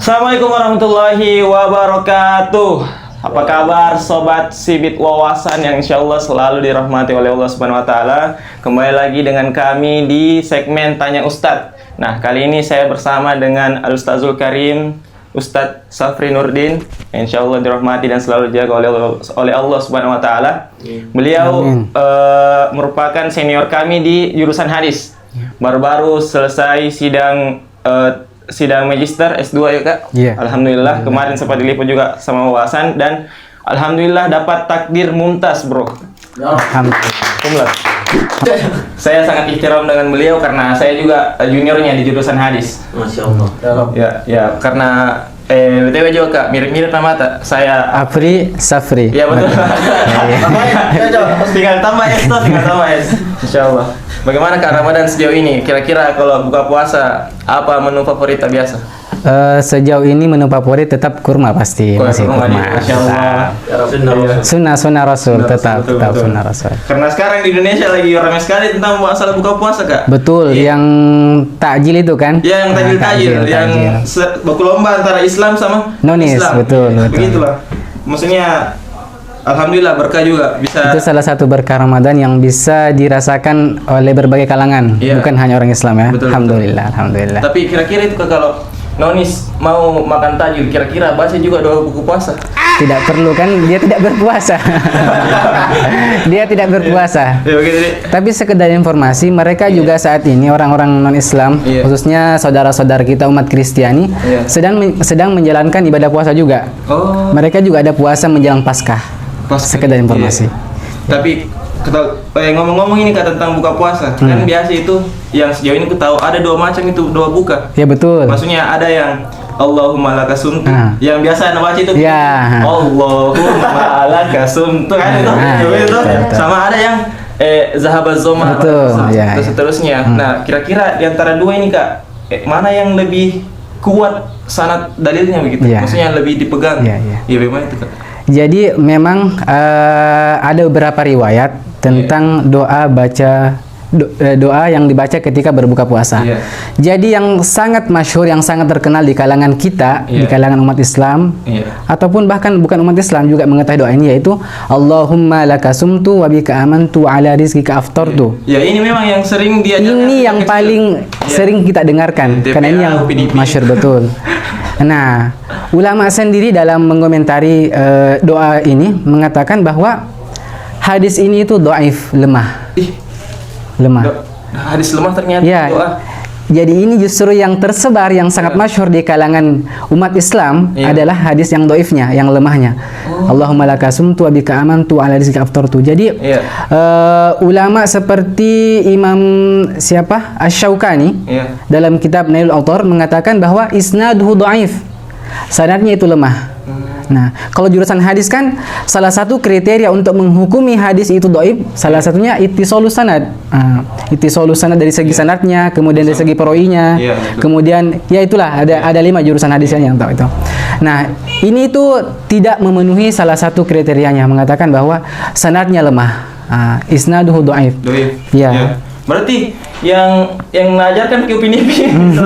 Assalamualaikum warahmatullahi wabarakatuh. Apa kabar sobat Sibit Wawasan yang insya Allah selalu dirahmati oleh Allah Subhanahu Wa Taala. Kembali lagi dengan kami di segmen Tanya Ustadz. Nah, kali ini saya bersama dengan Al-Ustazul Karim Ustadz Safri Nurdin, insya Allah dirahmati dan selalu dijaga oleh Allah Subhanahu Wa Taala. Beliau merupakan senior kami di jurusan hadis. Baru-baru selesai sidang magister S2 ya Kak? Iya. Alhamdulillah, kemarin sempat diliput juga sama Wawasan dan Alhamdulillah dapat takdir mumtaz bro. Alhamdulillah. Saya sangat ihtiram dengan beliau karena saya juga juniornya di jurusan hadis. Masya Allah. Ya karena BTW juga Kak, mirip-mirip nama saya Afri Safri. Iya betul. Tinggal tambah S tuh, tinggal tambah S. Insyaallah. Bagaimana Kak Ramadan sejauh ini? Kira-kira kalau buka puasa apa menu favorit biasa? Sejauh ini menu favorit tetap kurma pasti. Masih kurma. Masya Allah. Sunnah Rasul tetap betul. sunnah Rasul. Karena sekarang di Indonesia lagi ramai sekali tentang masalah buka puasa Kak. Betul, Iya. yang takjil itu kan? Ya, yang tajil, yang baku lomba antara Islam sama Nonis, Islam. betul. Begitulah. Maksudnya Alhamdulillah berkah juga bisa. Itu salah satu berkah Ramadan yang bisa dirasakan oleh berbagai kalangan, Iya. bukan hanya orang Islam ya. Betul, Alhamdulillah. Tapi kira-kira itu Kak, kalau Nonis mau makan tajil, kira-kira baca juga doa buku puasa? Tidak perlu kan, dia tidak berpuasa. Dia tidak berpuasa. Ya, begitu deh. Tapi sekedar informasi, mereka juga saat ini orang-orang non-Islam, Iya. khususnya saudara-saudara kita umat Kristiani, Iya. sedang menjalankan ibadah puasa juga. Oh, Mereka juga ada puasa menjelang Paskah. Sekedar informasi. Iya. Tapi ngomong-ngomong ini Kak tentang buka puasa, kan biasa itu yang sejauh ini aku tahu ada dua macam itu doa buka. Ya betul. Maksudnya ada yang Allahumma lakasumtu, yang biasa anak baca itu Ya. Allahumma lakasumtu kan itu, betul. sama ada yang zahabaz zoma Betul, ya, terus ya. seterusnya. Nah, kira-kira di antara dua ini Kak, mana yang lebih kuat sanad dalilnya begitu? Ya. Maksudnya lebih dipegang? Ya, ya. Ya, bagaimana itu Kak? Jadi memang ada beberapa riwayat tentang doa yang dibaca ketika berbuka puasa. Iya. Jadi yang sangat masyhur, yang sangat terkenal di kalangan kita, di kalangan umat Islam, ataupun bahkan bukan umat Islam juga mengetahui doa ini, yaitu Allahumma lakasumtu wa bika amantu ala rizqika aftartu. Ya, ini memang yang sering diajarkan. Ini yang paling sering kita dengarkan, karena ini yang masyhur betul. Nah, ulama sendiri dalam mengomentari doa ini mengatakan bahwa hadis ini itu dhaif, lemah. Hadis lemah ternyata Ya. doa. Jadi ini justru yang tersebar, yang sangat masyhur di kalangan umat Islam adalah hadis yang dhaifnya, yang lemahnya. Allahumma lakasumtu wa bika amantu ala rizqika aftartu. Jadi ulama seperti Imam Asy-Syaukani dalam kitab Nailul Awtar mengatakan bahwa isnaduhu dhaif. Sanadnya itu lemah. Nah, kalau jurusan hadis kan salah satu kriteria untuk menghukumi hadis itu dhaif, salah satunya ittisalus sanad. Ittisalus sanad dari segi sanadnya, kemudian dari segi perawinya, kemudian ya itulah ada 5 jurusan hadisnya yang tahu itu. Nah, ini itu tidak memenuhi salah satu kriterianya, mengatakan bahwa sanadnya lemah. Isnaduhu dhaif. Ya. Berarti yang mengajarkan ke Upin Ipin.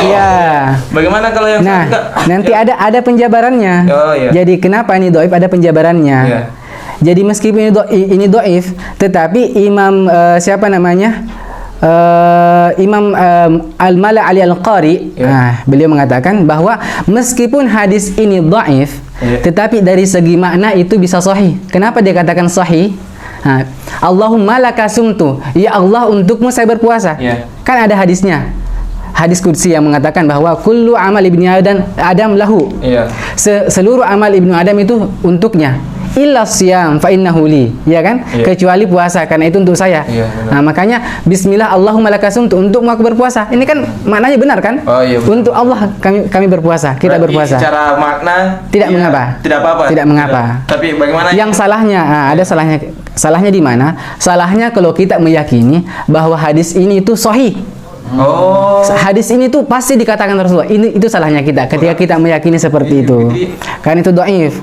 Iya. Bagaimana kalau yang nanti ada penjabarannya. Jadi kenapa ini dhaif, ada penjabarannya. Jadi meskipun ini dhaif, tetapi Imam Imam Al-Mala Ali Al-Qari, beliau mengatakan bahwa meskipun hadis ini dhaif, tetapi dari segi makna itu bisa sahih. Kenapa dia katakan sahih? Allahumma lakasumtu, ya Allah untukmu saya berpuasa. Kan ada hadisnya, hadis qudsi yang mengatakan bahwa kullu amal ibni Adam lahu. Seluruh amal ibnu Adam itu untuknya. Illa siyam fa innahu li, ya kan? Kecuali puasa, karena itu untuk saya. Nah, makanya bismillah Allahumma lakasumtu, untukmu aku berpuasa. Ini kan maknanya benar kan? Untuk Allah kami berpuasa, kita berpuasa. Secara makna tidak mengapa. Tidak apa-apa. Tidak mengapa. Tapi bagaimana yang salahnya? Ada salahnya. Salahnya di mana? Salahnya kalau kita meyakini bahwa hadis ini itu sahih. Hadis ini tuh pasti dikatakan Rasulullah. Itu salahnya kita ketika kita meyakini seperti itu. Karena itu dhaif.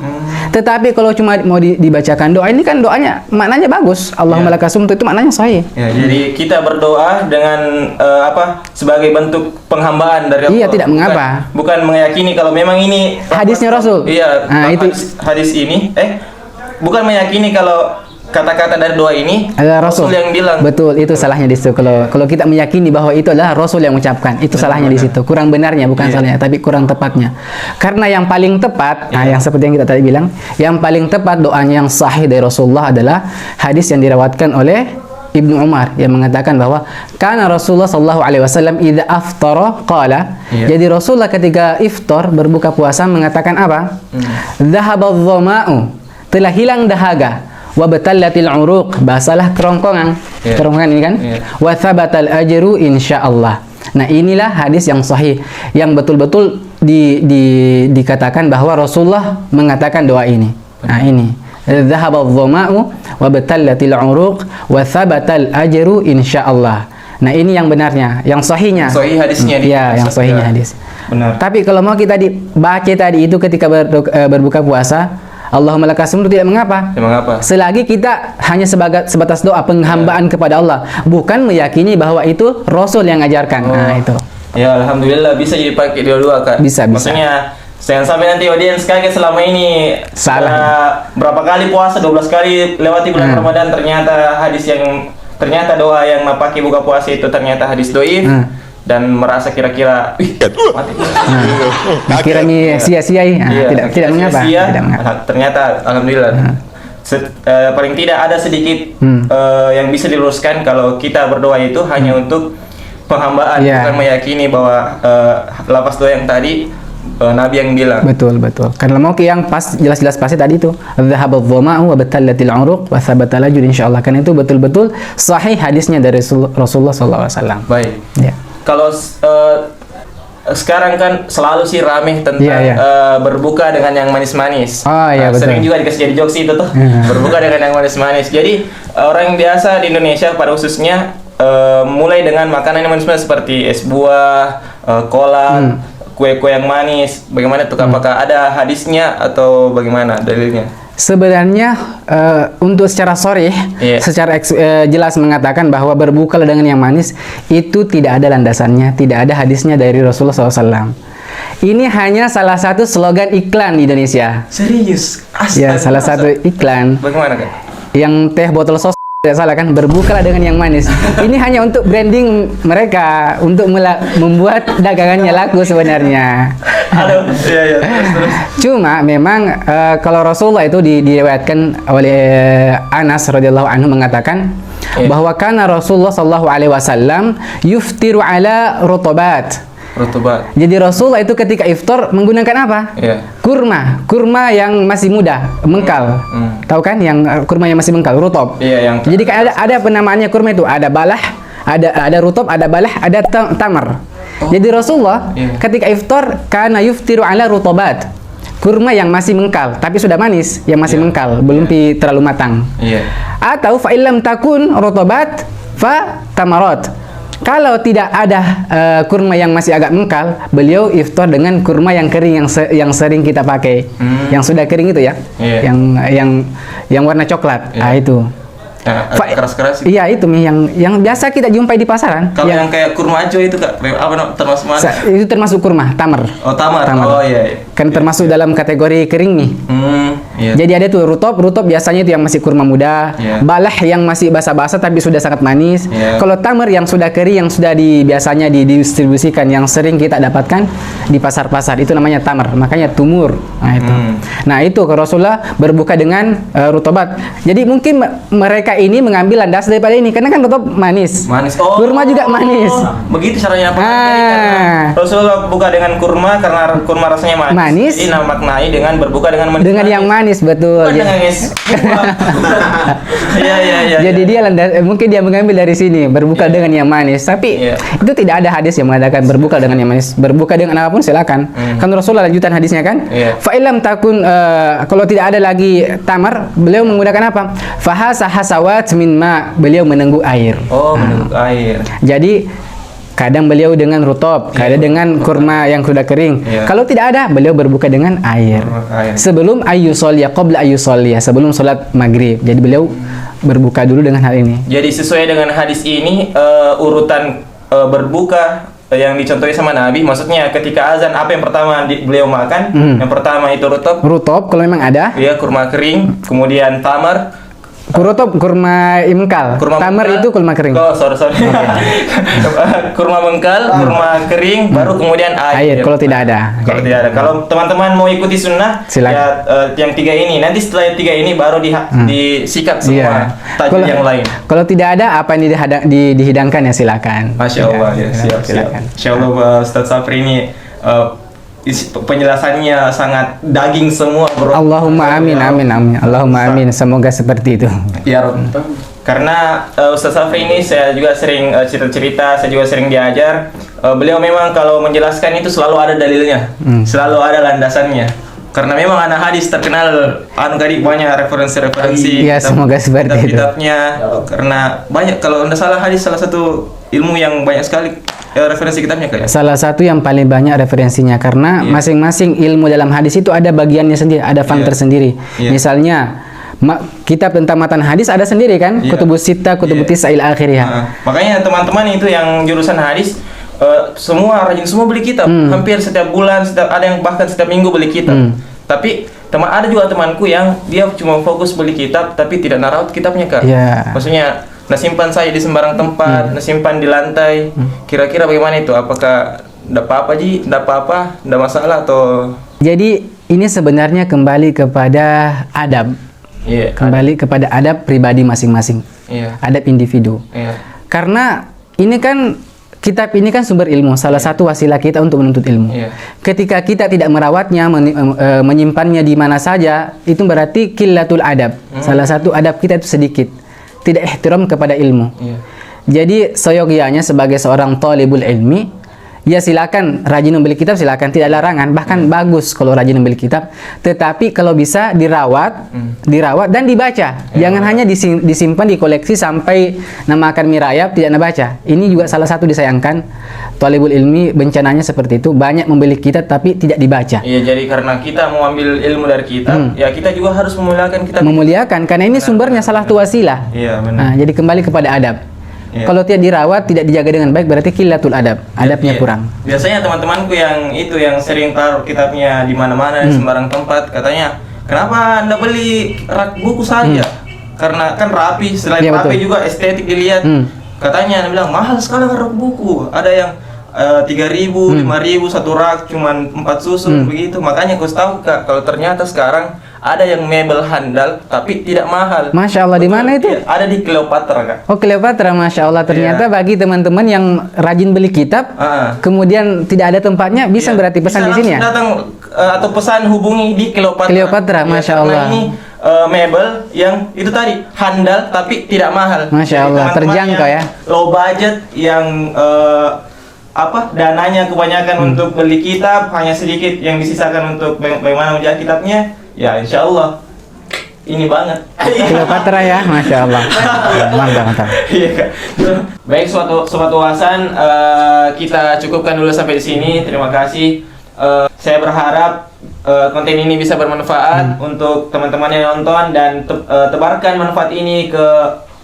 Tetapi kalau cuma mau dibacakan doa ini kan doanya maknanya bagus. Allahumma Iya. lakasum itu maknanya sahih. Ya, jadi kita berdoa dengan sebagai bentuk penghambaan dari Allah. Iya, tidak mengapa. Bukan meyakini kalau memang ini Hadisnya Rasul. Iya, Nah, itu hadis ini bukan meyakini kalau kata-kata dari doa ini adalah Rasul yang bilang. Betul, itu salahnya di situ. Kalau kita meyakini bahwa itu adalah Rasul yang mengucapkan, itu salahnya di situ. Kurang benarnya, bukan salahnya, tapi kurang tepatnya. Karena yang paling tepat, yang seperti yang kita tadi bilang, yang paling tepat doanya yang sahih dari Rasulullah adalah hadis yang dirawatkan oleh Ibnu Umar yang mengatakan bahwa karena Rasulullah sallallahu alaihi wasallam idza aftara qala. Jadi Rasulullah ketika iftar berbuka puasa mengatakan apa? Dhahabadh dhama'u, telah hilang dahaga. Wa batallatil uruq, basalah kerongkongan. Kerongkongan ini kan? Wa thabatal ajru insyaallah. Nah, inilah hadis yang sahih yang betul-betul dikatakan bahwa Rasulullah mengatakan doa ini. Nah, ini. Dhahabadh dhama'u wa batallatil uruq wa thabatal ajru insyaallah. Nah, ini yang benarnya, yang sahihnya. Sahih hadisnya Iya, yang sahihnya hadis. Benar. Tapi kalau mau kita baca tadi itu ketika berbuka puasa, Allahumma lakasum itu tidak mengapa. Tidak mengapa. Selagi kita hanya sebatas doa penghambaan kepada Allah, bukan meyakini bahwa itu Rasul yang ngajarkan. Nah, itu. Ya, alhamdulillah bisa jadi pakai dua-dua, Kak. Bisa. Maksudnya jangan sampai nanti audiens kaget selama ini Salah. berapa kali puasa 12 kali lewati bulan Ramadan ternyata hadis yang ternyata doa yang pakai buka puasa itu ternyata hadis doif. Dan merasa kira-kira mati. Kira ini sia-sia, tidak mengapa. Tidak mengapa. Ternyata alhamdulillah. Paling tidak ada sedikit yang bisa diluruskan kalau kita berdoa itu hanya untuk penghambaan, bukan meyakini bahwa lafaz doa yang tadi Nabi yang bilang. Betul. Karena mau yang pas jelas-jelas pasti tadi itu dhahabadh dhama'u wa batallatil uruq wa thabatal ajru insyaallah. Karena itu betul-betul sahih hadisnya dari Rasulullah sallallahu alaihi wasallam. Baik. Ya. Kalau sekarang kan selalu sih ramai tentang berbuka dengan yang manis-manis. Oh iya, betul. Sering juga dikasih jadi jokes itu tuh. Berbuka dengan yang manis-manis. Jadi orang yang biasa di Indonesia pada khususnya mulai dengan makanan yang manis-manis seperti es buah, kolak, kue-kue yang manis. Bagaimana tuh? Apakah ada hadisnya atau bagaimana dalilnya? Sebenarnya untuk secara sharih, secara jelas mengatakan bahwa berbukalah dengan yang manis itu tidak ada landasannya, tidak ada hadisnya dari Rasulullah SAW. Ini hanya salah satu slogan iklan di Indonesia. Serius? Ya, salah satu iklan. Bagaimana kan? Yang teh botol sos tidak salah kan, berbukalah dengan yang manis. Ini hanya untuk branding mereka, untuk membuat dagangannya laku sebenarnya. Aduh, iya. Terus. Cuma memang kalau Rasulullah itu diriwayatkan oleh Anas radhiyallahu anhu mengatakan bahwa kana Rasulullah sallallahu alaihi wasallam yuftiru ala rutubat. Jadi Rasulullah itu ketika iftar menggunakan apa? Kurma yang masih muda, mengkal. Tahu kan yang kurma yang masih mengkal, rutub. Jadi kan ada penamaannya kurma itu, ada balah, ada rutub, ada balah, ada tamar. Jadi Rasulullah ketika iftar kana yuftiru ala rutubat. Kurma yang masih mengkal, tapi sudah manis, yang masih mengkal, belum terlalu matang. Atau fa illam takun rutubat fa tamarat. Kalau tidak ada kurma yang masih agak mengkal, beliau iftar dengan kurma yang kering yang sering kita pakai, yang sudah kering itu ya, yang warna coklat. Ah itu. Keras-keras. Iya itu nih yang biasa kita jumpai di pasaran. Kalau yang kayak kurma ajo itu Kak, apa termasuk mana? Itu termasuk kurma, tamar. Oh tamar. Oh iya. Kan termasuk dalam kategori kering nih. Jadi ada tuh rutop biasanya itu yang masih kurma muda, balah yang masih basah-basah tapi sudah sangat manis. Kalau tamar yang sudah kering yang sudah biasanya didistribusikan yang sering kita dapatkan di pasar-pasar itu namanya tamar, makanya tumur. Nah itu. Nah itu Rasulullah berbuka dengan rutobat. Jadi mungkin mereka ini mengambil landas daripada ini karena kan rutop manis. Kurma juga manis. Begitu caranya apa? Rasulullah buka dengan kurma karena kurma rasanya manis. Jadi maknai dengan berbuka dengan manis. Dengan yang manis betul. Iya. Jadi dia mungkin dia mengambil dari sini berbuka dengan yang manis. Tapi itu tidak ada hadis yang mengatakan berbuka dengan yang manis. Berbuka dengan apapun silakan. Kan Rasulullah lanjutan hadisnya kan? Fa illam takun kalau tidak ada lagi tamar, beliau menggunakan apa? Fahasa hasawat min ma, beliau menunggu air. Oh, menunggu air. Jadi Kadang beliau dengan rutob, kadang dengan kurma yang sudah kering. Iya. Kalau tidak ada, beliau berbuka dengan air. Air. Sebelum ayyusolya, qabla ayyusolya, sebelum sholat maghrib. Jadi beliau berbuka dulu dengan hal ini. Jadi sesuai dengan hadis ini urutan berbuka yang dicontohi sama Nabi, maksudnya ketika azan apa yang pertama beliau makan? Yang pertama itu rutob. Rutob kalau memang ada. Iya, kurma kering, kemudian tamar. Rutob kurma imkal. Tamar bengkal. itu kurma kering. Oh, sorry. Kurma bengkal, kurma kering, baru kemudian air. Kalau tidak ada. Kalau tidak ada. Kalau teman-teman mau ikuti sunnah, Silakan. ya yang 3 ini. Nanti setelah yang 3 ini baru disikat semua tajwid yang lain. Kalau tidak ada, apa yang dihidangkan ya silakan. Masya Allah, ya, siap. Insya Allah Ustaz Safri ini penjelasannya sangat daging semua, bro. Allahumma amin, amin, amin. Allahumma amin. Semoga seperti itu. Ya Rob. Karena Ustaz Safri ini saya juga sering cerita-cerita, saya juga sering diajar. Beliau memang kalau menjelaskan itu selalu ada dalilnya, selalu ada landasannya. Karena memang anak hadis terkenal tadi banyak referensi-referensi. Iya, semoga seperti itu. Kitabnya, karena banyak, kalau anda salah hadis salah satu ilmu yang banyak sekali referensi kitabnya kayak. Salah satu yang paling banyak referensinya karena masing-masing ilmu dalam hadis itu ada bagiannya sendiri, ada fan tersendiri. Misalnya kitab tentang matan hadis ada sendiri kan, Kutubus Sittah, Kutubus Tis'a ila akhirih. Makanya teman-teman itu yang jurusan hadis semua rajin semua beli kitab, hampir setiap bulan, ada yang bahkan setiap minggu beli kitab. Tapi ada juga temanku yang dia cuma fokus beli kitab tapi tidak narawat kitabnya, Kak. Maksudnya simpan saya di sembarang tempat, simpan di lantai. Kira-kira bagaimana itu? Apakah enggak apa-apa, Ji? Enggak apa-apa? Enggak masalah atau? Jadi ini sebenarnya kembali kepada adab. Kembali kepada adab pribadi masing-masing. Adab individu. Karena ini kan kitab ini kan sumber ilmu, salah satu wasilah kita untuk menuntut ilmu. Ketika kita tidak merawatnya, menyimpannya di mana saja, itu berarti qillatul adab. Salah satu adab kita itu sedikit, tidak ihtiram kepada ilmu. Jadi seyogianya sebagai seorang thalibul ilmi, ya silakan rajin membeli kitab, silakan, tidak larangan, bahkan bagus kalau rajin membeli kitab. Tetapi kalau bisa dirawat dan dibaca. Jangan hanya disimpan di koleksi sampai nama akan mirayap tidak baca. Ini juga salah satu disayangkan. Thalibul ilmi bencananya seperti itu, banyak membeli kitab tapi tidak dibaca. Iya, jadi karena kita mau ambil ilmu dari kitab, ya kita juga harus memuliakan kitab. Memuliakan karena ini sumbernya salah satu wasilah. Iya, benar. Nah, jadi kembali kepada adab. Kalau tidak dirawat, tidak dijaga dengan baik, berarti qillatul adab. Adabnya kurang. Biasanya teman-temanku yang sering taruh kitabnya di mana-mana di sembarang tempat, katanya, "Kenapa Anda beli rak buku saja?" Karena kan rapi, selain rapi juga estetik dilihat. Katanya Anda bilang, "Mahal sekali rak buku. Ada yang 3.000, 5.000 satu rak cuman 4 susun begitu." Makanya kau tahu, Kak, kalau ternyata sekarang ada yang mebel handal tapi tidak mahal. Masya Allah, di mana itu? Ada di Cleopatra, Kak. Oh, Cleopatra, Masya Allah. Ternyata bagi teman-teman yang rajin beli kitab, kemudian tidak ada tempatnya, bisa berarti pesan di sini ya? Datang atau pesan hubungi di Cleopatra. Cleopatra, Masya Allah. Ini mebel yang itu tadi handal tapi tidak mahal. Masya Allah, terjangkau ya. Low budget yang dananya kebanyakan untuk beli kitab, hanya sedikit yang disisakan untuk bagaimana menjaga kitabnya. Ya, insya Allah ini banget. Cleopatra ya, Masya Allah. Mantap. Iya, Kak. Baik, sobat wawasan, kita cukupkan dulu sampai di sini. Terima kasih. Saya berharap konten ini bisa bermanfaat untuk teman-teman yang nonton, dan tebarkan manfaat ini ke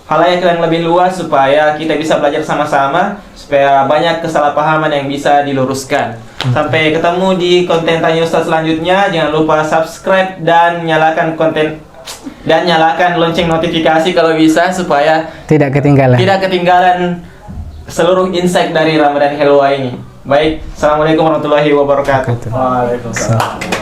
halayak yang lebih luas supaya kita bisa belajar sama-sama, supaya banyak kesalahpahaman yang bisa diluruskan. Sampai ketemu di konten Tanya Ustaz selanjutnya. Jangan lupa subscribe dan nyalakan lonceng notifikasi kalau bisa, supaya tidak ketinggalan seluruh insight dari Ramadan Helwa ini. Baik, assalamualaikum warahmatullahi wabarakatuh. Waalaikumsalam.